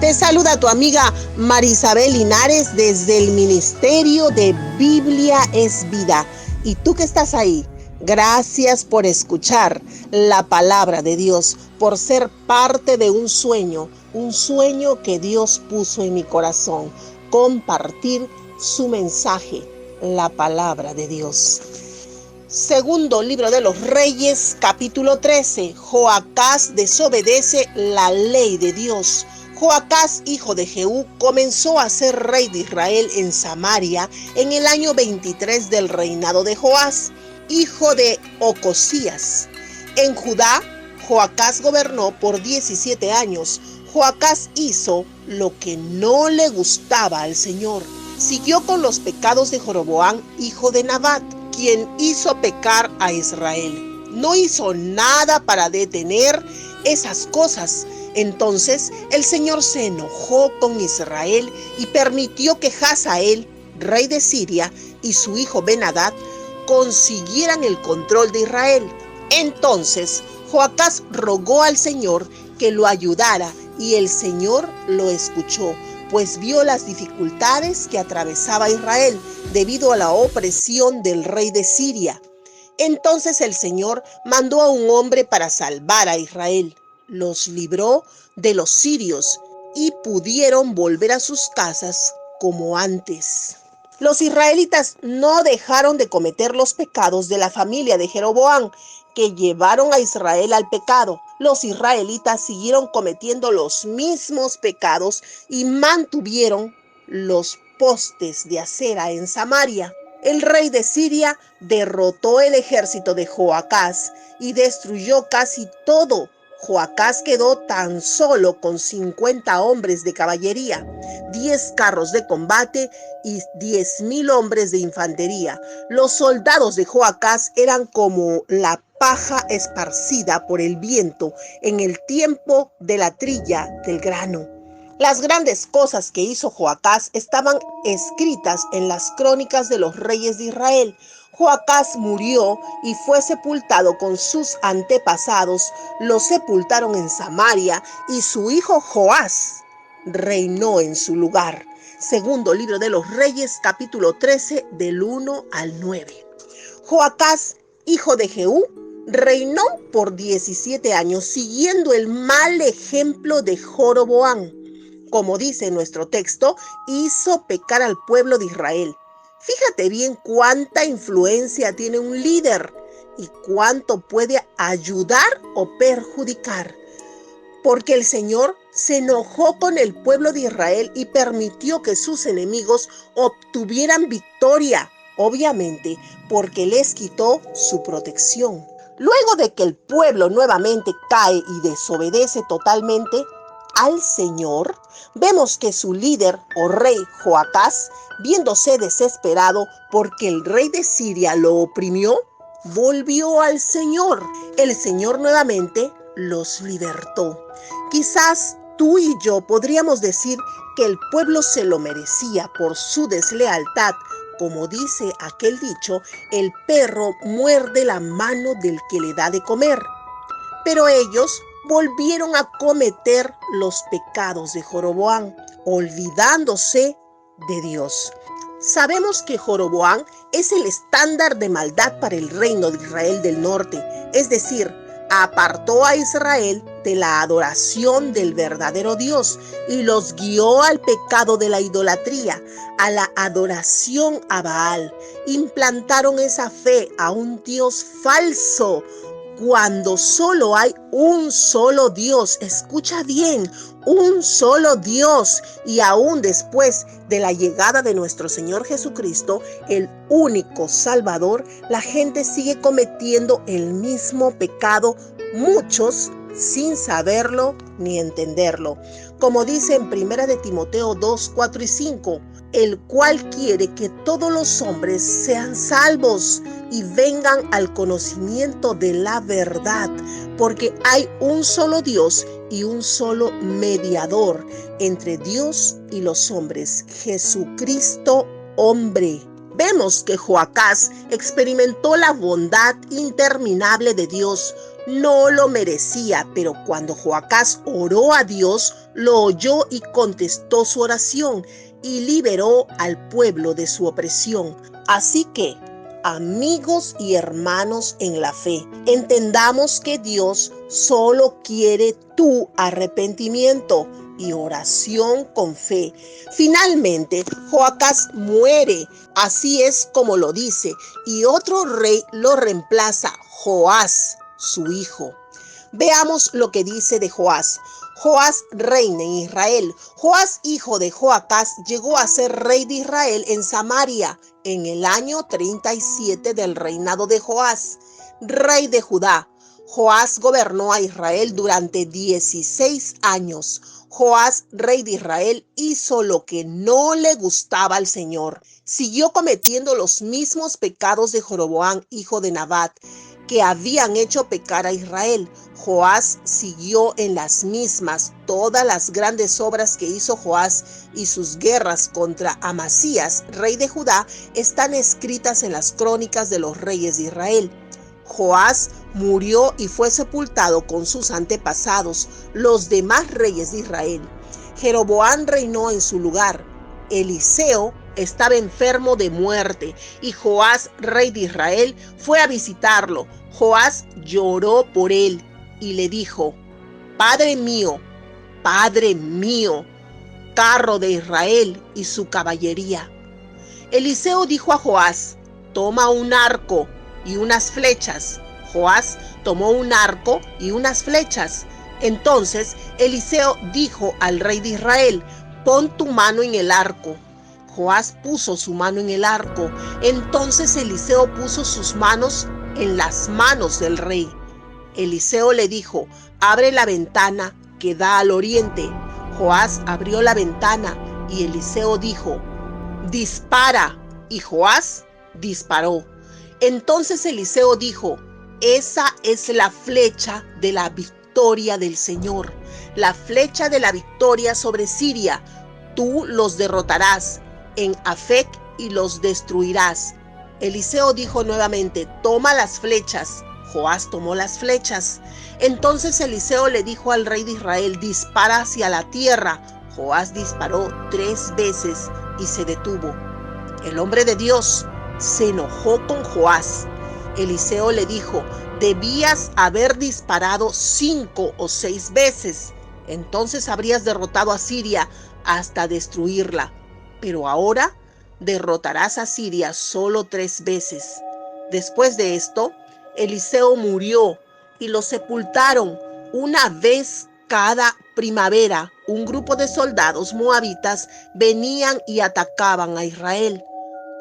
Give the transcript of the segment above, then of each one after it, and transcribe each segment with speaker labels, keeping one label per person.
Speaker 1: Te saluda tu amiga Marisabel Linares desde el Ministerio de Biblia es Vida. ¿Y tú que estás ahí? Gracias por escuchar la palabra de Dios, por ser parte de un sueño que Dios puso en mi corazón, compartir su mensaje, la palabra de Dios. Segundo libro de los Reyes, capítulo 13. Joacás desobedece la ley de Dios. Joacás, hijo de Jehú, comenzó a ser rey de Israel en Samaria en el año 23 del reinado de Joás, hijo de Ocosías. En Judá, Joacás gobernó por 17 años. Joacás hizo lo que no le gustaba al Señor. Siguió con los pecados de Jeroboam, hijo de Nabat, quien hizo pecar a Israel. No hizo nada para detener esas cosas. Entonces el Señor se enojó con Israel y permitió que Hazael, rey de Siria, y su hijo Ben-Hadad consiguieran el control de Israel. Entonces Joacás rogó al Señor que lo ayudara y el Señor lo escuchó, pues vio las dificultades que atravesaba Israel debido a la opresión del rey de Siria. Entonces el Señor mandó a un hombre para salvar a Israel. Los libró de los sirios y pudieron volver a sus casas como antes. Los israelitas no dejaron de cometer los pecados de la familia de Jeroboam, que llevaron a Israel al pecado. Los israelitas siguieron cometiendo los mismos pecados y mantuvieron los postes de acera en Samaria. El rey de Siria derrotó el ejército de Joacás y destruyó casi todo. Joacás quedó tan solo con 50 hombres de caballería, 10 carros de combate y 10,000 hombres de infantería. Los soldados de Joacás eran como la paja esparcida por el viento en el tiempo de la trilla del grano. Las grandes cosas que hizo Joacás estaban escritas en las crónicas de los reyes de Israel. Joacás murió y fue sepultado con sus antepasados. Lo sepultaron en Samaria y su hijo Joás reinó en su lugar. Segundo libro de los Reyes, capítulo 13, del 1 al 9. Joacás, hijo de Jehú, reinó por 17 años siguiendo el mal ejemplo de Jeroboam. Como dice nuestro texto, hizo pecar al pueblo de Israel. Fíjate bien cuánta influencia tiene un líder y cuánto puede ayudar o perjudicar. Porque el Señor se enojó con el pueblo de Israel y permitió que sus enemigos obtuvieran victoria, obviamente porque les quitó su protección. Luego de que el pueblo nuevamente cae y desobedece totalmente al Señor, vemos que su líder o rey Joacás, viéndose desesperado porque el rey de Siria lo oprimió, volvió al Señor. El Señor nuevamente los libertó. Quizás tú y yo podríamos decir que el pueblo se lo merecía por su deslealtad. Como dice aquel dicho, el perro muerde la mano del que le da de comer. Pero ellos volvieron a cometer los pecados de Jeroboam, olvidándose de Dios. Sabemos que Jeroboam es el estándar de maldad para el reino de Israel del norte, es decir, apartó a Israel de la adoración del verdadero Dios y los guió al pecado de la idolatría, a la adoración a Baal. Implantaron esa fe a un Dios falso, cuando solo hay un solo Dios. Escucha bien, un solo Dios. Y aún después de la llegada de nuestro Señor Jesucristo, el único Salvador, la gente sigue cometiendo el mismo pecado, muchos sin saberlo ni entenderlo. Como dice en 1 de Timoteo 2, 4 y 5, el cual quiere que todos los hombres sean salvos y vengan al conocimiento de la verdad, porque hay un solo Dios y un solo mediador entre Dios y los hombres, Jesucristo hombre. Vemos que Joacás experimentó la bondad interminable de Dios. No lo merecía, pero cuando Joacás oró a Dios, lo oyó y contestó su oración y liberó al pueblo de su opresión. Así que, amigos y hermanos en la fe, entendamos que Dios solo quiere tu arrepentimiento y oración con fe. Finalmente, Joacás muere, así es como lo dice, y otro rey lo reemplaza, Joás, su hijo. Veamos lo que dice de Joás. Joás reina en Israel. Joás, hijo de Joacás, llegó a ser rey de Israel en Samaria en el año 37 del reinado de Joás, rey de Judá. Joás gobernó a Israel durante 16 años. Joás, rey de Israel, hizo lo que no le gustaba al Señor. Siguió cometiendo los mismos pecados de Jeroboam, hijo de Nabat, que habían hecho pecar a Israel. Joás siguió en las mismas. Todas las grandes obras que hizo Joás y sus guerras contra Amasías, rey de Judá, están escritas en las crónicas de los reyes de Israel. Joás murió y fue sepultado con sus antepasados, los demás reyes de Israel. Jeroboam reinó en su lugar. Eliseo estaba enfermo de muerte y Joás, rey de Israel, fue a visitarlo. Joás lloró por él y le dijo: Padre mío, carro de Israel y su caballería. Eliseo dijo a Joás: Toma un arco y unas flechas. Joás tomó un arco y unas flechas. Entonces Eliseo dijo al rey de Israel: Pon tu mano en el arco. Joás puso su mano en el arco. Entonces Eliseo puso sus manos en las manos del rey. Eliseo le dijo: Abre la ventana que da al oriente. Joás abrió la ventana y Eliseo dijo: Dispara. Y Joás disparó. Entonces Eliseo dijo: Esa es la flecha de la victoria del Señor, la flecha de la victoria sobre Siria. Tú los derrotarás en Afec y los destruirás. Eliseo dijo nuevamente: Toma las flechas. Joás tomó las flechas. Entonces Eliseo le dijo al rey de Israel: Dispara hacia la tierra. Joás disparó 3 veces y se detuvo. El hombre de Dios se enojó con Joás. Eliseo le dijo: Debías haber disparado 5 o 6 veces. Entonces habrías derrotado a Siria hasta destruirla. Pero ahora derrotarás a Siria solo 3 veces. Después de esto, Eliseo murió y lo sepultaron. Una vez cada primavera, un grupo de soldados moabitas venían y atacaban a Israel.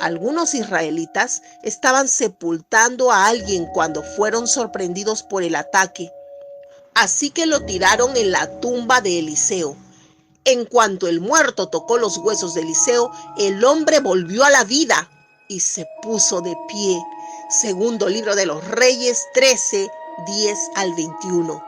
Speaker 1: Algunos israelitas estaban sepultando a alguien cuando fueron sorprendidos por el ataque. Así que lo tiraron en la tumba de Eliseo. En cuanto el muerto tocó los huesos de Eliseo, el hombre volvió a la vida y se puso de pie. Segundo libro de los Reyes 13, 10 al 21.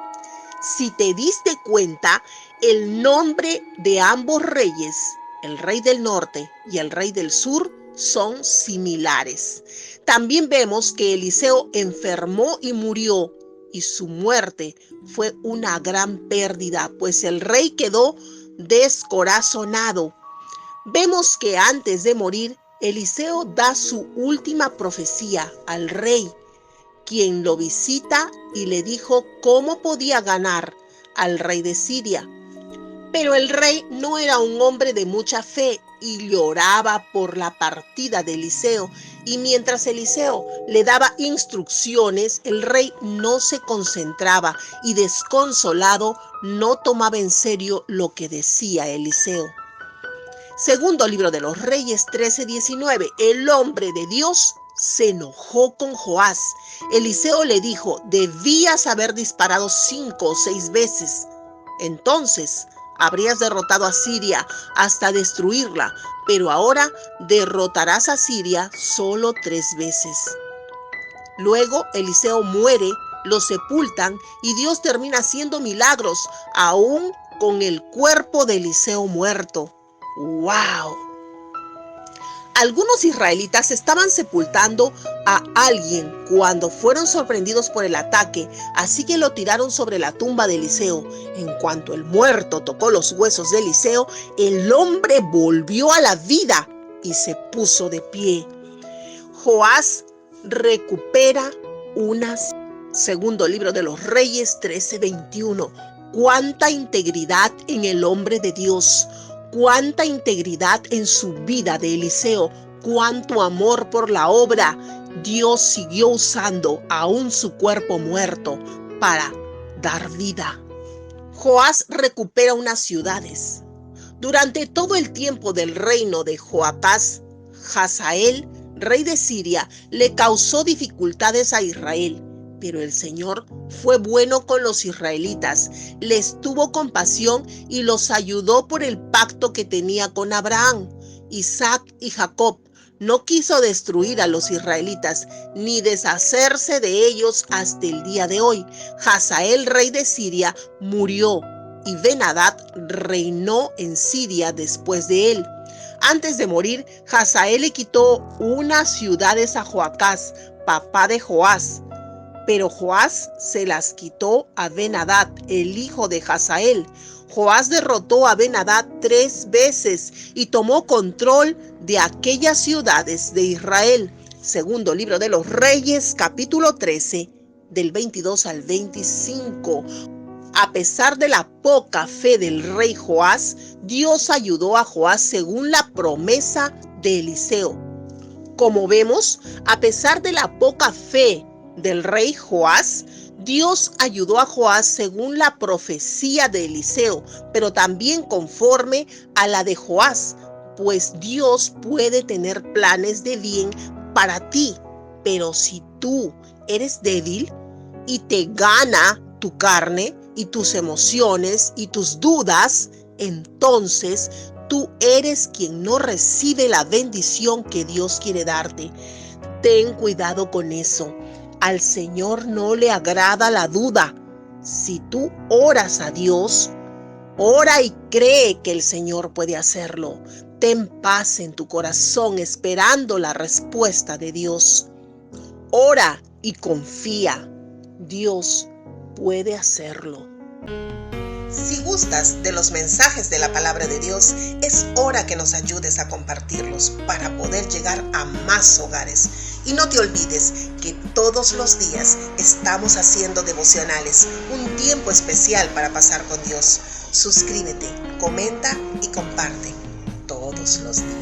Speaker 1: Si te diste cuenta, el nombre de ambos reyes, el rey del norte y el rey del sur, son similares. También vemos que Eliseo enfermó y murió, y su muerte fue una gran pérdida, pues el rey quedó descorazonado. Vemos que antes de morir, Eliseo da su última profecía al rey, quien lo visita y le dijo cómo podía ganar al rey de Siria. Pero el rey no era un hombre de mucha fe y lloraba por la partida de Eliseo. Y mientras Eliseo le daba instrucciones, el rey no se concentraba y desconsolado no tomaba en serio lo que decía Eliseo. Segundo libro de los Reyes 13:19. El hombre de Dios se enojó con Joás. Eliseo le dijo: Debías haber disparado 5 o 6 veces. Entonces habrías derrotado a Siria hasta destruirla, pero ahora derrotarás a Siria solo 3 veces. Luego Eliseo muere, lo sepultan y Dios termina haciendo milagros, aún con el cuerpo de Eliseo muerto. ¡Wow! Algunos israelitas estaban sepultando a alguien cuando fueron sorprendidos por el ataque, así que lo tiraron sobre la tumba de Eliseo. En cuanto el muerto tocó los huesos de Eliseo, el hombre volvió a la vida y se puso de pie. Joás recupera una. Segundo libro de los Reyes 13:21. Cuánta integridad en el hombre de Dios, cuánta integridad en su vida de Eliseo, cuánto amor por la obra. Dios siguió usando aún su cuerpo muerto para dar vida. Joás recupera unas ciudades. Durante todo el tiempo del reino de Joacás, Hazael, rey de Siria, le causó dificultades a Israel. Pero el Señor fue bueno con los israelitas, les tuvo compasión y los ayudó por el pacto que tenía con Abraham, Isaac y Jacob. No quiso destruir a los israelitas ni deshacerse de ellos hasta el día de hoy. Hazael, rey de Siria, murió y Ben-Hadad reinó en Siria después de él. Antes de morir, Hazael le quitó unas ciudades a Joacás, papá de Joás. Pero Joás se las quitó a Ben-Hadad, el hijo de Hazael. Joás derrotó a Ben-Hadad 3 veces y tomó control de aquellas ciudades de Israel. Segundo libro de los Reyes, capítulo 13, del 22 al 25. A pesar de la poca fe del rey Joás, Dios ayudó a Joás según la promesa de Eliseo. Como vemos, a pesar de la poca fe del rey Joás, Dios ayudó a Joás según la profecía de Eliseo, pero también conforme a la de Joás, pues Dios puede tener planes de bien para ti, pero si tú eres débil y te gana tu carne y tus emociones y tus dudas, entonces tú eres quien no recibe la bendición que Dios quiere darte. Ten cuidado con eso. Al Señor no le agrada la duda. Si tú oras a Dios, ora y cree que el Señor puede hacerlo. Ten paz en tu corazón esperando la respuesta de Dios. Ora y confía. Dios puede hacerlo. Si gustas de los mensajes de la palabra de Dios, es hora que nos ayudes a compartirlos para poder llegar a más hogares. Y no te olvides que todos los días estamos haciendo devocionales, un tiempo especial para pasar con Dios. Suscríbete, comenta y comparte todos los días.